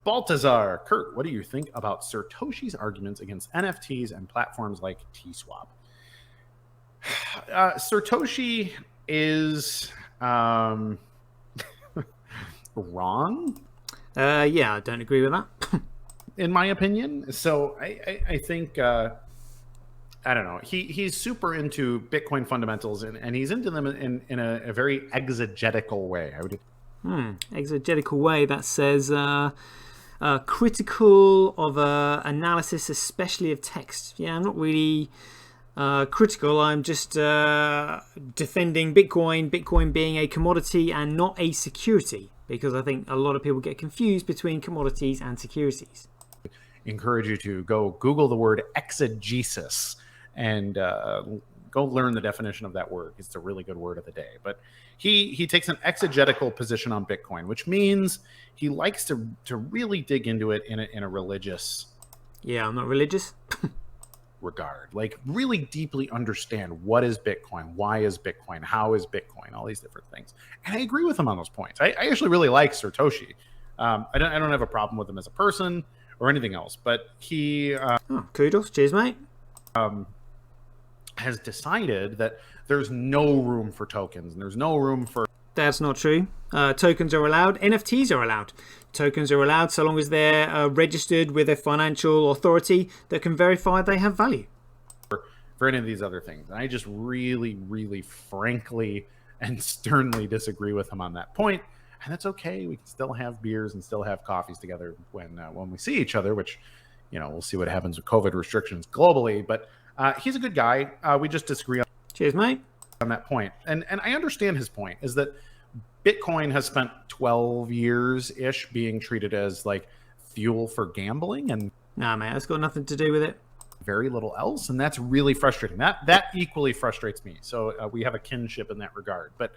Baltazar, Kurt, what do you think about Satoshi's arguments against NFTs and platforms like Tswap? Satoshi is wrong. Yeah, I don't agree with that. In my opinion. So I think, I don't know, he's super into Bitcoin fundamentals, and he's into them in a very exegetical way. Exegetical way, that says critical of analysis, especially of text. Yeah, I'm not really critical. I'm just defending Bitcoin being a commodity and not a security, because I think a lot of people get confused between commodities and securities. Encourage you to go Google the word exegesis and go learn the definition of that word. It's a really good word of the day. But he takes an exegetical position on Bitcoin, which means he likes to really dig into it in a religious. Yeah, I'm not religious. regard, like really deeply understand what is Bitcoin, why is Bitcoin, how is Bitcoin, all these different things. And I agree with him on those points. I actually really like Satoshi. I don't have a problem with him as a person or anything else, but he kudos, cheers, mate. Has decided that there's no room for tokens and there's no room for. That's not true. Tokens are allowed. NFTs are allowed. Tokens are allowed so long as they're registered with a financial authority that can verify they have value. For any of these other things. And I just really, really frankly and sternly disagree with him on that point. And that's okay. We can still have beers and still have coffees together when we see each other, which, we'll see what happens with COVID restrictions globally. But he's a good guy. We just disagree on. Cheers, mate. On that point. And I understand his point is that Bitcoin has spent 12 years-ish being treated as like fuel for gambling, and nah, mate, that's got nothing to do with it. Very little else, and that's really frustrating. That equally frustrates me. So we have a kinship in that regard. But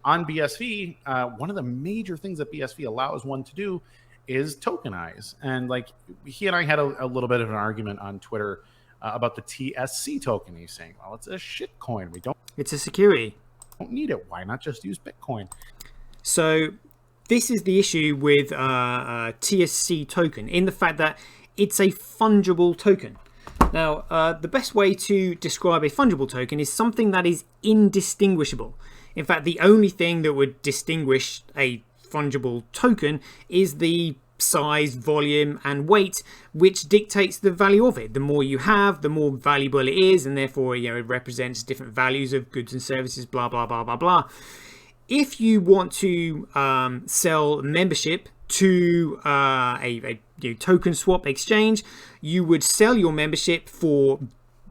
on BSV, one of the major things that BSV allows one to do is tokenize. And like he and I had a little bit of an argument on Twitter about the TSC token. He's saying, well, it's a shit coin. It's a security. Don't need it. Why not just use Bitcoin? So this is the issue with TSC token, in the fact that it's a fungible token. Now, the best way to describe a fungible token is something that is indistinguishable. In fact, the only thing that would distinguish a fungible token is the size, volume, and weight, which dictates the value of it. The more you have, the more valuable it is, and therefore, it represents different values of goods and services, blah, blah, blah, blah, blah. If you want to sell membership to a token swap exchange, you would sell your membership for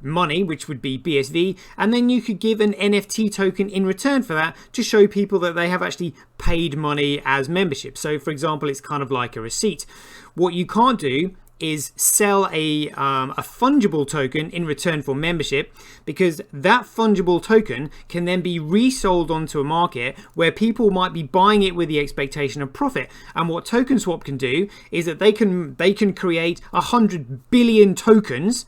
money, which would be BSV, and then you could give an NFT token in return for that to show people that they have actually paid money as membership. So, for example, it's kind of like a receipt. What you can't do is sell a fungible token in return for membership, because that fungible token can then be resold onto a market where people might be buying it with the expectation of profit. And what Token Swap can do is that they can create 100 billion tokens,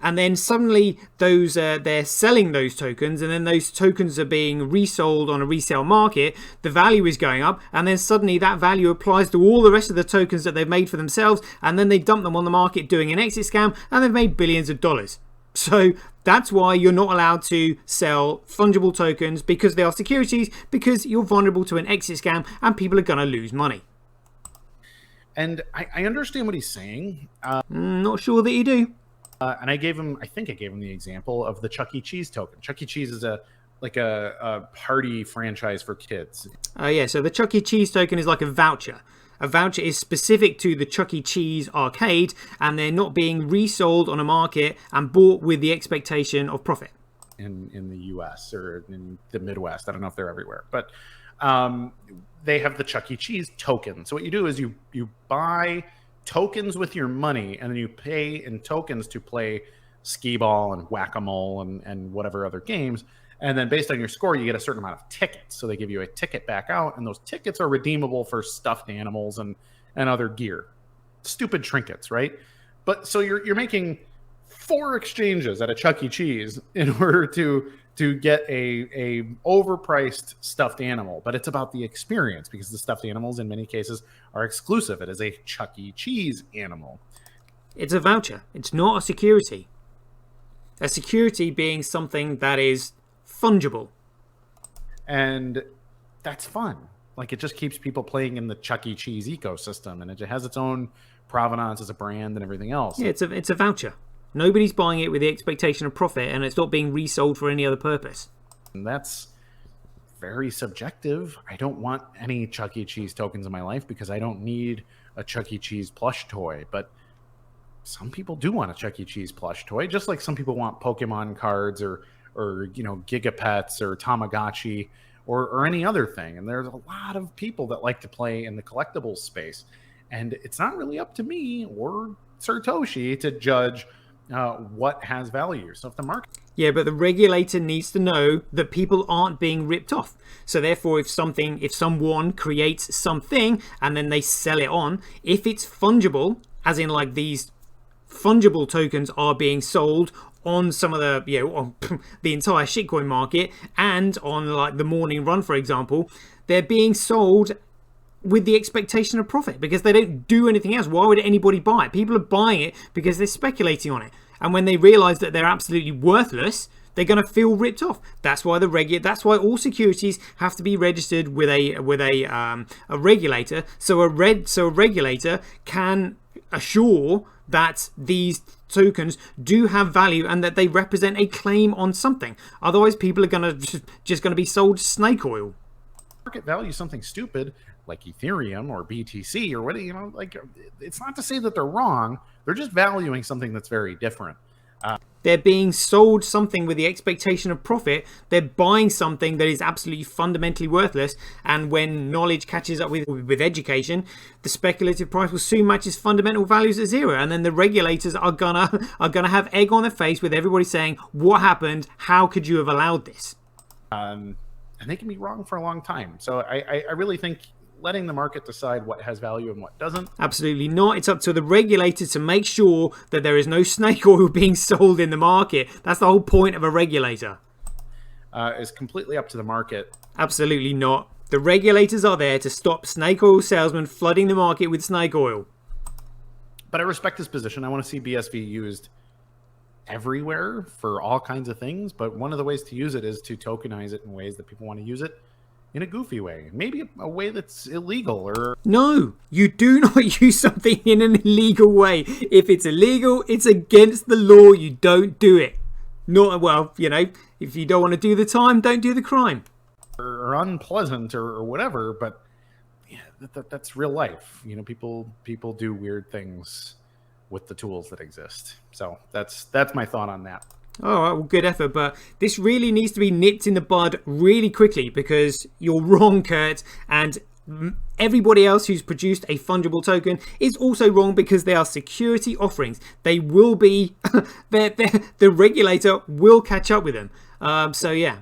and then suddenly those they're selling those tokens, and then those tokens are being resold on a resale market. The value is going up, and then suddenly that value applies to all the rest of the tokens that they've made for themselves, and then they dump them on the market doing an exit scam, and they've made billions of dollars. So that's why you're not allowed to sell fungible tokens, because they are securities, because you're vulnerable to an exit scam and people are going to lose money. And I understand what he's saying. Not sure that you do. And I think I gave him the example of the Chuck E. Cheese token. Chuck E. Cheese is a party franchise for kids. Yeah, so the Chuck E. Cheese token is like a voucher. A voucher is specific to the Chuck E. Cheese arcade, and they're not being resold on a market and bought with the expectation of profit. In the US or in the Midwest. I don't know if they're everywhere. But they have the Chuck E. Cheese token. So what you do is you buy tokens with your money, and then you pay in tokens to play skee ball and whack-a-mole and whatever other games. And then based on your score, you get a certain amount of tickets. So they give you a ticket back out, and those tickets are redeemable for stuffed animals and other gear. Stupid trinkets, right? But so you're making 4 exchanges at a Chuck E. Cheese in order to get a overpriced stuffed animal. But it's about the experience, because the stuffed animals in many cases are exclusive. It is a Chuck E. Cheese animal. It's a voucher. It's not a security. A security being something that is fungible. And that's fun. Like, it just keeps people playing in the Chuck E. Cheese ecosystem, and it has its own provenance as a brand and everything else. Yeah, it's a voucher. Nobody's buying it with the expectation of profit, and it's not being resold for any other purpose. And that's very subjective. I don't want any Chuck E. Cheese tokens in my life because I don't need a Chuck E. Cheese plush toy. But some people do want a Chuck E. Cheese plush toy, just like some people want Pokemon cards or Gigapets or Tamagotchi or any other thing. And there's a lot of people that like to play in the collectibles space. And it's not really up to me or Satoshi to judge what has value. So if the market... Yeah, but the regulator needs to know that people aren't being ripped off. So therefore, if someone creates something and then they sell it on, if it's fungible, as in like these fungible tokens are being sold on some of the, on the entire shitcoin market, and on like the morning run, for example, they're being sold with the expectation of profit because they don't do anything else. Why would anybody buy it? People are buying it because they're speculating on it. And when they realize that they're absolutely worthless, they're going to feel ripped off. That's why that's why all securities have to be registered with a regulator. So a regulator can assure that these tokens do have value and that they represent a claim on something. Otherwise, people are going to just going to be sold snake oil. Market value something stupid like Ethereum or BTC or what, like, it's not to say that they're wrong. They're just valuing something that's very different. They're being sold something with the expectation of profit. They're buying something that is absolutely fundamentally worthless. And when knowledge catches up with education, the speculative price will soon match its fundamental values at zero. And then the regulators are gonna have egg on their face with everybody saying, "What happened? How could you have allowed this?" And they can be wrong for a long time. So I really think letting the market decide what has value and what doesn't. Absolutely not. It's up to the regulator to make sure that there is no snake oil being sold in the market. That's the whole point of a regulator. Is completely up to the market. Absolutely not. The regulators are there to stop snake oil salesmen flooding the market with snake oil. But I respect his position. I want to see BSV used everywhere for all kinds of things. But one of the ways to use it is to tokenize it in ways that people want to use it in a goofy way, maybe a way that's illegal. Or no, you do not use something in an illegal way. If it's illegal, it's against the law. You don't do it. Not, well, if you don't want to do the time, don't do the crime. Or unpleasant or whatever. But yeah, that's real life. People do weird things with the tools that exist. So that's my thought on that. All right, well, good effort, but this really needs to be nipped in the bud really quickly because you're wrong, Kurt, and everybody else who's produced a fungible token is also wrong because they are security offerings. They will be, the regulator will catch up with them. So yeah,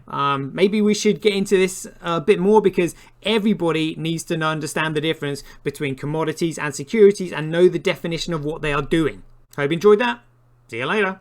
maybe we should get into this a bit more because everybody needs to understand the difference between commodities and securities and know the definition of what they are doing. Hope you enjoyed that. See you later.